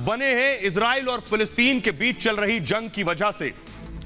बने हैं इजराइल और फिलिस्तीन के बीच चल रही जंग की वजह से।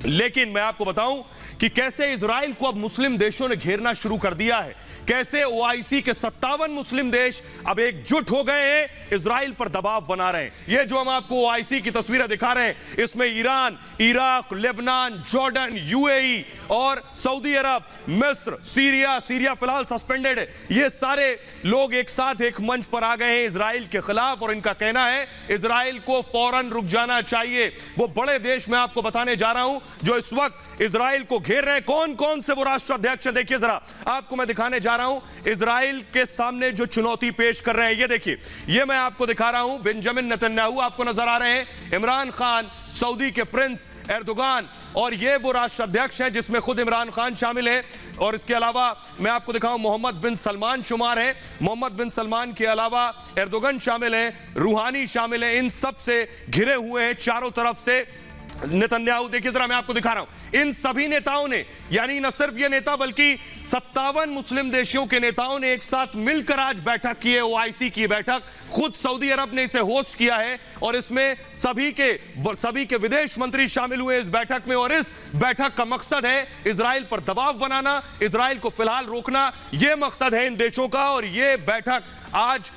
लेकिन मैं आपको बताऊं कि कैसे इजराइल को अब मुस्लिम देशों ने घेरना शुरू कर दिया है, कैसे ओआईसी के 57 मुस्लिम देश अब एकजुट हो गए हैं, इजराइल पर दबाव बना रहे हैं। ये जो हम आपको ओआईसी की तस्वीरें दिखा रहे हैं, इसमें Iran, Iraq, Lebanon, Jordan, UAE और सऊदी अरब, मिस्र, सीरिया फिलहाल सस्पेंडेड है। ये सारे लोग एक साथ एक मंच पर आ गए हैं इजराइल के खिलाफ और इनका कहना है इजराइल को फौरन रुक जाना चाहिए। वो बड़े देश मैं आपको बताने जा रहा हूं जो इस वक्त इजराइल को घेर रहे हैं। कौन कौन से वो राष्ट्राध्यक्ष, देखिए जरा आपको मैं दिखाने जा रहा हूं इजराइल के सामने जो चुनौती पेश कर रहे हैं। ये देखिए, ये मैं आपको दिखा रहा हूं बेंजामिन नेतन्याहू आपको नजर आ रहे हैं, इमरान खान, सऊदी के प्रिंस एर्दोगान, और ये वो राष्ट्राध्यक्ष हैं जिसमें खुद इमरान खान शामिल है। और इसके अलावा मैं आपको दिखाऊं मोहम्मद बिन सलमान शुमार है, मोहम्मद बिन सलमान के अलावा एर्दोगन शामिल है, रूहानी शामिल है। इन सब से घिरे हुए हैं चारों तरफ से नेतन्याहू। देखिए जरा मैं आपको दिखा रहा हूं, इन सभी नेताओं ने, यानी न सिर्फ ये नेता बल्कि 57 मुस्लिम देशों के नेताओं ने एक साथ मिलकर आज बैठक की है, ओआईसी की बैठक। खुद सऊदी अरब ने इसे होस्ट किया है और इसमें सभी के विदेश मंत्री शामिल हुए इस बैठक में। और इस बैठक का मकसद है इजराइल पर दबाव बनाना, इजराइल को फिलहाल रोकना, यह मकसद है इन देशों का। और यह बैठक आज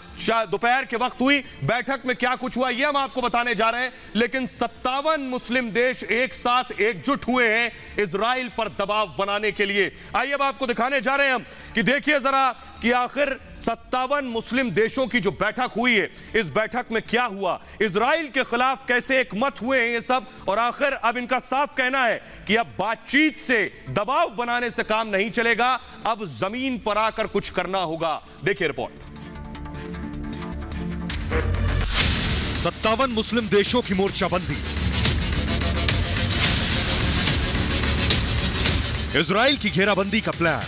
दोपहर के वक्त हुई। बैठक में क्या कुछ हुआ यह हम आपको बताने जा रहे हैं, लेकिन 57 मुस्लिम देश एक साथ एकजुट हुए हैं इजराइल पर दबाव बनाने के लिए। आइए अब आपको दिखाने जा रहे हैं हम कि देखिए जरा कि आखिर 57 मुस्लिम देशों की जो बैठक हुई है, इस बैठक में क्या हुआ, इजराइल के खिलाफ कैसे एक मत हुए हैं ये सब। और आखिर अब इनका साफ कहना है कि अब बातचीत से, दबाव बनाने से काम नहीं चलेगा, अब जमीन पर आकर कुछ करना होगा। देखिए रिपोर्ट। 57 मुस्लिम देशों की मोर्चाबंदी, इजराइल की घेराबंदी का प्लान,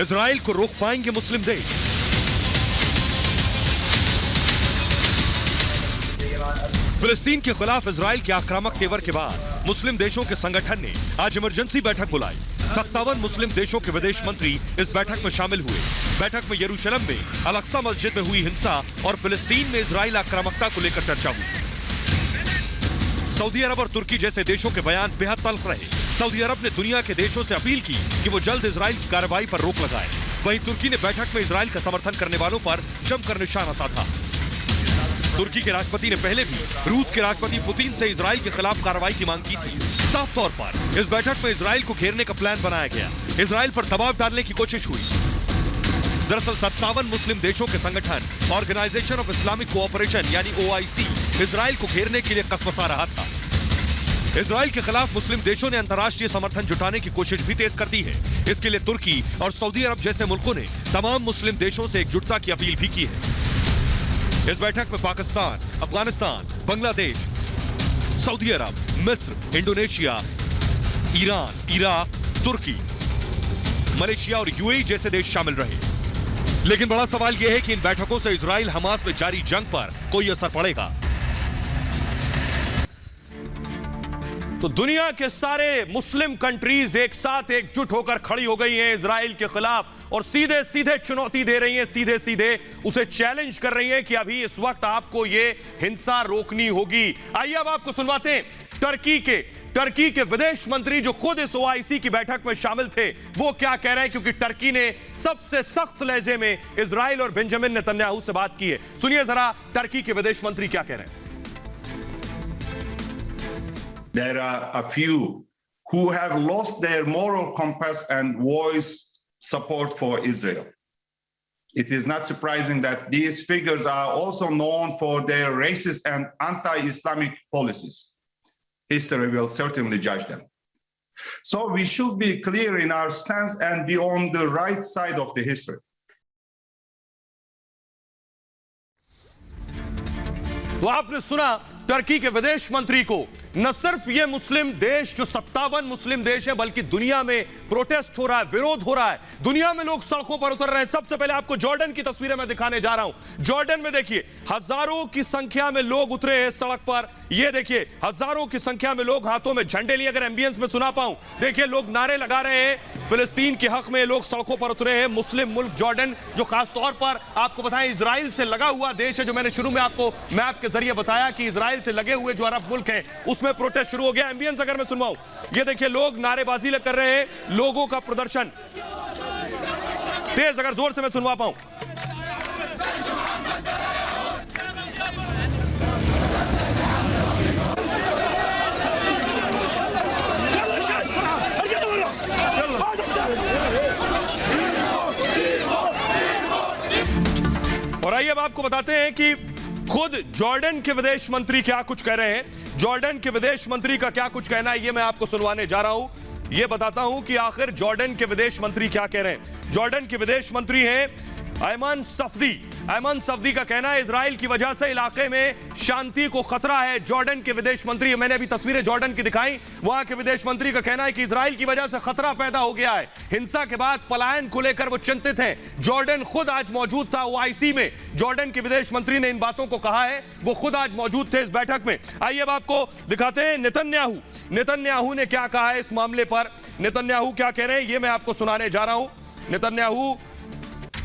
इजराइल को रोक पाएंगे मुस्लिम देश। फिलिस्तीन के खिलाफ इजराइल के आक्रामक तेवर के बाद मुस्लिम देशों के संगठन ने आज इमरजेंसी बैठक बुलाई। 57 मुस्लिम देशों के विदेश मंत्री इस बैठक में शामिल हुए। बैठक में यरूशलेम में अल-अक्सा मस्जिद में हुई हिंसा और फिलिस्तीन में इजराइल आक्रामकता को लेकर चर्चा हुई। सऊदी अरब और तुर्की जैसे देशों के बयान बेहद तल्ख रहे। सऊदी अरब ने दुनिया के देशों से अपील की कि वो जल्द इजराइल की कार्रवाई पर रोक लगाए। वहीं तुर्की ने बैठक में इजराइल का समर्थन करने वालों पर जमकर निशाना साधा। तुर्की के राष्ट्रपति ने पहले भी रूस के राष्ट्रपति पुतिन से इजराइल के खिलाफ कार्रवाई की मांग की थी। साफ तौर पर इस बैठक में इजराइल को घेरने का प्लान बनाया गया, इजराइल पर दबाव डालने की कोशिश हुई। दरअसल 57 मुस्लिम देशों के संगठन ऑर्गेनाइजेशन ऑफ इस्लामिक कोऑपरेशन यानी ओआईसी इजराइल को घेरने के लिए कसमसा रहा था। इजराइल के खिलाफ मुस्लिम देशों ने अंतर्राष्ट्रीय समर्थन जुटाने की कोशिश भी तेज कर दी है। इसके लिए तुर्की और सऊदी अरब जैसे मुल्कों ने तमाम मुस्लिम देशों से एकजुटता की अपील भी की है। इस बैठक में पाकिस्तान, अफगानिस्तान, बांग्लादेश, सऊदी अरब, मिस्र, इंडोनेशिया, ईरान, इराक, तुर्की, मलेशिया और यूएई जैसे देश शामिल रहे। लेकिन बड़ा सवाल यह है कि इन बैठकों से इजराइल हमास में जारी जंग पर कोई असर पड़ेगा? तो दुनिया के सारे मुस्लिम कंट्रीज एक साथ एकजुट होकर खड़ी हो गई हैं इजराइल के खिलाफ और सीधे सीधे चुनौती दे रही हैं, सीधे सीधे उसे चैलेंज कर रही हैं कि अभी इस वक्त आपको ये हिंसा रोकनी होगी। आइए अब आपको सुनवाते हैं टर्की के विदेश मंत्री जो खुद इस ओआईसी की बैठक में शामिल थे, वो क्या कह रहे हैं, क्योंकि टर्की ने सबसे सख्त लहजे में इजराइल और बेंजामिन नेतन्याहू से बात की है। सुनिए जरा टर्की के विदेश मंत्री क्या कह रहे हैं। There are a few who have lost their moral compass and voiced support for Israel. It is not surprising that these figures are also known for their racist and anti-Islamic policies. History will certainly judge them. So we should be clear in our stance and be on the right side of the history. तो आपने सुना Turkey के विदेश मंत्री को न सिर्फ ये मुस्लिम देश जो 57 मुस्लिम देश हैं, बल्कि दुनिया में प्रोटेस्ट हो रहा है, विरोध हो रहा है, दुनिया में लोग सड़कों पर उतर रहे हैं। सबसे पहले आपको जॉर्डन की तस्वीरें मैं दिखाने जा रहा हूं। जॉर्डन में देखिए हजारों की संख्या में लोग उतरे हैं सड़क पर। ये देखिए हजारों की संख्या में लोग हाथों में झंडे लिए, अगर एम्बियंस में सुना पाऊं, देखिए लोग नारे लगा रहे हैं फिलिस्तीन के हक में, लोग सड़कों पर उतरे हैं। मुस्लिम मुल्क जॉर्डन जो खासतौर पर आपको बताएं इजराइल से लगा हुआ देश है, जो मैंने शुरू में आपको मैप के जरिए बताया कि इजराइल से लगे हुए जो अरब मुल्क हैं उसमें प्रोटेस्ट शुरू हो गया। एम्बियंस अगर मैं सुनवाऊं, ये देखिए लोग नारेबाजी कर रहे हैं, लोगों का प्रदर्शन तेज, अगर जोर से मैं सुनवा पाऊं। और आइए अब आपको बताते हैं कि खुद जॉर्डन के विदेश मंत्री क्या कुछ कह रहे हैं। जॉर्डन के विदेश मंत्री का क्या कुछ कहना है ये मैं आपको सुनवाने जा रहा हूं। ये बताता हूं कि आखिर जॉर्डन के विदेश मंत्री क्या कह रहे हैं। जॉर्डन के विदेश मंत्री हैं अयमन सफदी। अयमन सफदी का कहना है इजराइल की वजह से इलाके में शांति को खतरा है। जॉर्डन के विदेश मंत्री, मैंने अभी तस्वीरें जॉर्डन की दिखाई, वहां के विदेश मंत्री का कहना है कि इजराइल की वजह से खतरा पैदा हो गया है। हिंसा के बाद पलायन को लेकर वो चिंतित हैं। जॉर्डन खुद आज मौजूद था ओआईसी में। जॉर्डन के विदेश मंत्री ने इन बातों को कहा है, वो खुद आज मौजूद थे इस बैठक में। आइए अब आपको दिखाते हैं नेतन्याहू। नेतन्याहू ने क्या कहा है इस मामले पर। नेतन्याहू क्या कह रहे हैं ये मैं आपको सुनाने जा रहा हूं। नेतन्याहू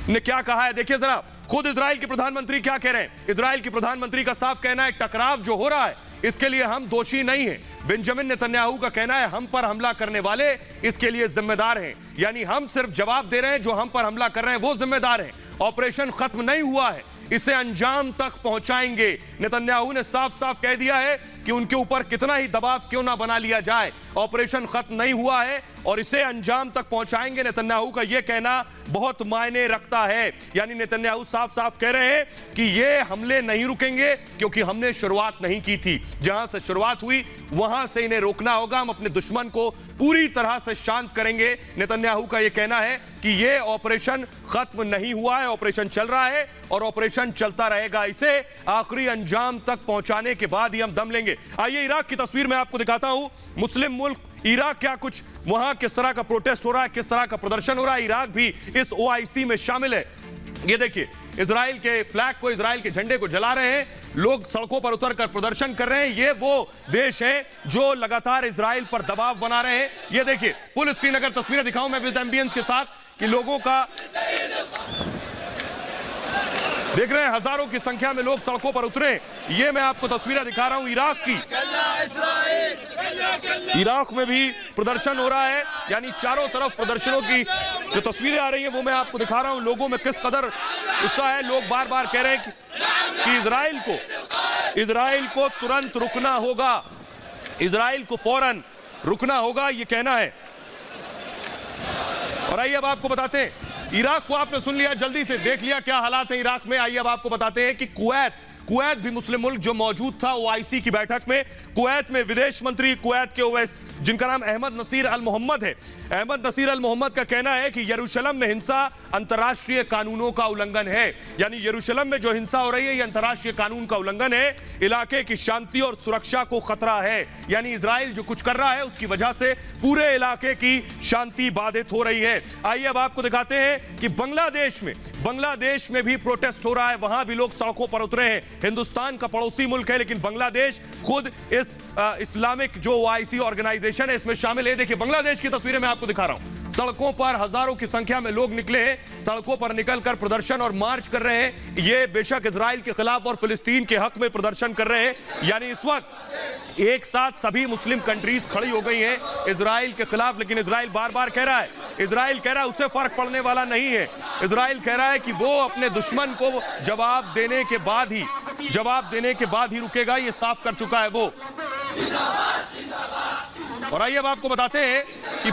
ने क्या कहा है देखिए जरा, खुद इजराइल के प्रधानमंत्री क्या कह रहे हैं। इजराइल के प्रधानमंत्री का साफ कहना है टकराव जो हो रहा है इसके लिए हम दोषी नहीं हैं। बेंजामिन नेतन्याहू का कहना है हम पर हमला करने वाले इसके लिए जिम्मेदार हैं, यानी हम सिर्फ जवाब दे रहे हैं, जो हम पर हमला कर रहे हैं वो जिम्मेदार हैं। ऑपरेशन खत्म नहीं हुआ है, इसे अंजाम तक पहुंचाएंगे। नेतन्याहू ने साफ साफ कह दिया है कि उनके ऊपर कितना ही दबाव क्यों ना बना लिया जाए, ऑपरेशन खत्म नहीं हुआ है और इसे अंजाम तक पहुंचाएंगे। नेतन्याहू का यह कहना बहुत मायने रखता है, यानी नेतन्याहू साफ साफ कह रहे हैं कि ये हमले नहीं रुकेंगे क्योंकि हमने शुरुआत नहीं की थी। जहां से शुरुआत हुई वहां से इन्हें रोकना होगा, हम अपने दुश्मन को पूरी तरह से शांत करेंगे। नेतन्याहू का यह कहना है कि यह ऑपरेशन खत्म नहीं हुआ है, ऑपरेशन चल रहा है और ऑपरेशन चलता रहेगा, इसे आखिरी अंजाम तक पहुंचाने के बाद ही हम दम लेंगे। आइए इराक की तस्वीर मैं आपको दिखाता हूं। मुस्लिम मुल्क इराक क्या कुछ वहां किस तरह का प्रोटेस्ट हो रहा है, किस तरह का प्रदर्शन हो रहा है। इराक भी इस ओआईसी में शामिल है। ये देखिए इजराइल के फ्लैग को, इजराइल के झंडे को जला रहे हैं लोग, सड़कों पर उतरकर प्रदर्शन कर रहे हैं। ये वो देश है जो लगातार इजराइल पर दबाव बना रहे हैं। ये देखिए फुल स्क्रीन अगर तस्वीरें दिखाऊं मैं विद एम्बियंस के साथ कि लोगों का देख रहे हैं, हजारों की संख्या में लोग सड़कों पर उतरे। ये मैं आपको तस्वीरें दिखा रहा हूं इराक की। इराक में भी प्रदर्शन हो रहा है, यानी चारों तरफ प्रदर्शनों की जो तस्वीरें आ रही हैं वो मैं आपको दिखा रहा हूं। लोगों में किस कदर उत्साह है, लोग बार बार कह रहे हैं कि इजराइल को तुरंत रुकना होगा, इजराइल को फौरन रुकना होगा, ये कहना है। और आइए अब आपको बताते हैं, इराक को आपने सुन लिया, जल्दी से देख लिया क्या हालात है इराक में। आइए अब आपको बताते हैं कि कुवैत भी मुस्लिम मुल्क जो मौजूद था ओआईसी की बैठक में। कुवैत में विदेश मंत्री कुवैत के ओवैस जिनका नाम अहमद नसीर अल मोहम्मद है, अहमद नसीर अल मोहम्मद का कहना है कि यरूशलेम में हिंसा अंतर्राष्ट्रीय कानूनों का उल्लंघन है, यानी यरूशलेम में जो हिंसा हो रही है ये अंतर्राष्ट्रीय कानून का उल्लंघन है, इलाके की शांति और सुरक्षा को खतरा है, यानी इजराइल जो कुछ कर रहा है उसकी वजह से पूरे इलाके की शांति बाधित हो रही है। आइए अब आपको दिखाते हैं कि बांग्लादेश में भी प्रोटेस्ट हो रहा है, वहां भी लोग सड़कों पर उतरे हैं। हिंदुस्तान का पड़ोसी मुल्क है लेकिन बांग्लादेश खुद इस इस्लामिक जो ओआईसी ऑर्गेनाइजेशन है इसमें शामिल है। देखिए बांग्लादेश की तस्वीरें मैं आपको दिखा रहा हूं। सड़कों पर हजारों की संख्या में लोग निकले हैं, सड़कों पर निकलकर प्रदर्शन और मार्च कर रहे हैं। ये बेशक इजराइल के खिलाफ और फिलिस्तीन के हक में प्रदर्शन कर रहे हैं, यानी इस वक्त एक साथ सभी मुस्लिम कंट्रीज खड़ी हो गई हैं इजराइल के खिलाफ। लेकिन इजराइल बार बार कह रहा है उसे फर्क पड़ने वाला नहीं है। इजराइल कह रहा है कि वो अपने दुश्मन को जवाब देने के बाद ही रुकेगा, ये साफ कर चुका है वो। और आइए अब आपको बताते हैं कि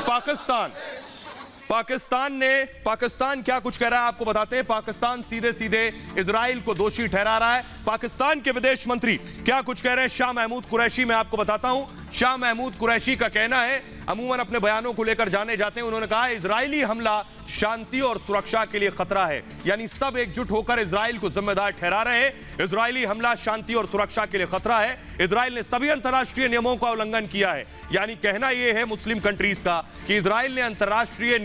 पाकिस्तान क्या कुछ कह रहा है आपको बताते हैं। पाकिस्तान सीधे सीधे इजराइल को दोषी ठहरा रहा है। पाकिस्तान के विदेश मंत्री क्या कुछ कह रहे हैं, शाह महमूद कुरैशी, मैं आपको बताता हूं। शाह महमूद कुरैशी का कहना है, अमूमन अपने बयानों को लेकर जाने जाते हैं, उन्होंने कहा इजरायली हमला शांति और सुरक्षा के लिए खतरा है, यानी सब एकजुट होकर इजराइल को जिम्मेदार ठहरा रहे हैं। इजरायली हमला शांति और सुरक्षा के लिए खतरा है, इजराइल ने सभी अंतर्राष्ट्रीय नियमों का उल्लंघन किया है। यानी कहना यह है मुस्लिम कंट्रीज का कि इजराइल ने अंतर्राष्ट्रीय